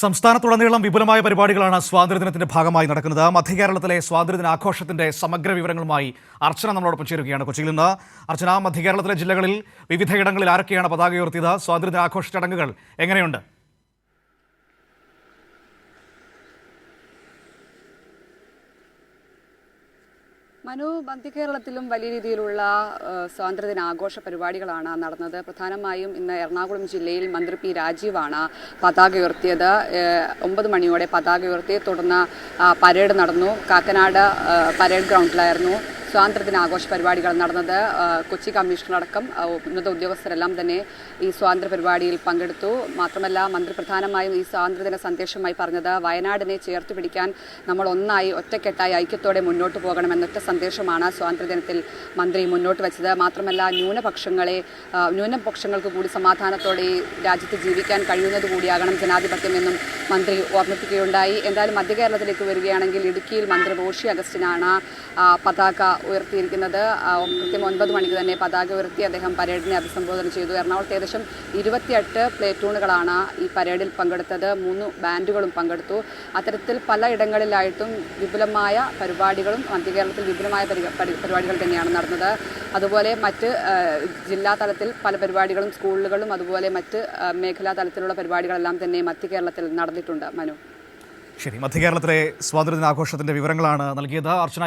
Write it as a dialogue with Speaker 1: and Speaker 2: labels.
Speaker 1: സംസ്ഥാനത്തുടനീളം വിപുലമായ പരിപാടികളാണ് സ്വാതന്ത്ര്യദിനത്തിന്റെ ഭാഗമായി നടക്കുന്നത്. മധ്യകേരളത്തിലെ സ്വാതന്ത്ര്യദിന ആഘോഷത്തിന്റെ സമഗ്ര വിവരങ്ങളുമായി അർച്ചന നമ്മളോടൊപ്പം ചേരുകയാണ് കൊച്ചിയിൽ നിന്ന്. അർച്ചന, മധ്യകേരളത്തിലെ ജില്ലകളിൽ വിവിധയിടങ്ങളിൽ ആരൊക്കെയാണ് പതാക ഉയർത്തിയത്? സ്വാതന്ത്ര്യദിന ആഘോഷ ചടങ്ങുകൾ എങ്ങനെയുണ്ട്?
Speaker 2: മനു, മധ്യകേരളത്തിലും വലിയ രീതിയിലുള്ള സ്വാതന്ത്ര്യദിന ആഘോഷ പരിപാടികളാണ് നടന്നത്. പ്രധാനമായും ഇന്ന് എറണാകുളം ജില്ലയിൽ മന്ത്രി പി രാജീവാണ് പതാക ഉയർത്തിയത്. 9 മണിയോടെ പതാക ഉയർത്തി. തുടർന്ന് പരേഡ് നടന്നു. കാക്കനാട് പരേഡ് ഗ്രൗണ്ടിലായിരുന്നു സ്വാതന്ത്ര്യദിന ആഘോഷ പരിപാടികൾ നടന്നത്. കൊച്ചി കമ്മീഷണറടക്കം ഉന്നത ഉദ്യോഗസ്ഥരെല്ലാം തന്നെ ഈ സ്വാതന്ത്ര്യ പരിപാടിയിൽ പങ്കെടുത്തു. മാത്രമല്ല, മന്ത്രി പ്രധാനമായും ഈ സ്വാതന്ത്ര്യദിന സന്ദേശമായി പറഞ്ഞത് വയനാടിനെ ചേർത്ത് പിടിക്കാൻ നമ്മൾ ഒന്നായി ഒറ്റക്കെട്ടായി ഐക്യത്തോടെ മുന്നോട്ട് പോകണമെന്നൊറ്റ സന്ദേശമാണ് സ്വാതന്ത്ര്യദിനത്തിൽ മന്ത്രി മുന്നോട്ട് വെച്ചത്. മാത്രമല്ല, ന്യൂനപക്ഷങ്ങൾക്ക് കൂടി സമാധാനത്തോടെ ഈ രാജ്യത്ത് ജീവിക്കാൻ കഴിയുന്നത് കൂടിയാകണം ജനാധിപത്യമെന്നും മന്ത്രി ഓർമ്മിപ്പിക്കുകയുണ്ടായി. എന്തായാലും മധ്യകേരളത്തിലേക്ക് വരികയാണെങ്കിൽ ഇടുക്കിയിൽ മന്ത്രി റോഷി അഗസ്റ്റിനാണ് പതാക ഉയർത്തിയിരിക്കുന്നത്. കൃത്യം 9 മണിക്ക് തന്നെ പതാക ഉയർത്തി അദ്ദേഹം പരേഡിനെ അഭിസംബോധന ചെയ്തു. എറണാകുളത്ത് ഏകദേശം 28 പ്ലേറ്റൂണുകളാണ് ഈ പരേഡിൽ പങ്കെടുത്തത്. 3 ബാൻഡുകളും പങ്കെടുത്തു. അത്തരത്തിൽ പലയിടങ്ങളിലായിട്ടും വിപുലമായ പരിപാടികളും മധ്യകേരളത്തിൽ വിപുലമായ പരിപാടികൾ തന്നെയാണ് നടന്നത്. അതുപോലെ മറ്റ് ജില്ലാ തലത്തിൽ പല പരിപാടികളും സ്കൂളുകളും അതുപോലെ മറ്റ് മേഖലാ തലത്തിലുള്ള പരിപാടികളെല്ലാം തന്നെ മധ്യകേരളത്തിൽ നടന്നിട്ടുണ്ട്. മനു,
Speaker 1: ശരി, മധ്യകേരളത്തിലെ സ്വാതന്ത്ര്യദിന ആഘോഷത്തിന്റെ വിവരങ്ങളാണ് നൽകിയത് അർച്ചന.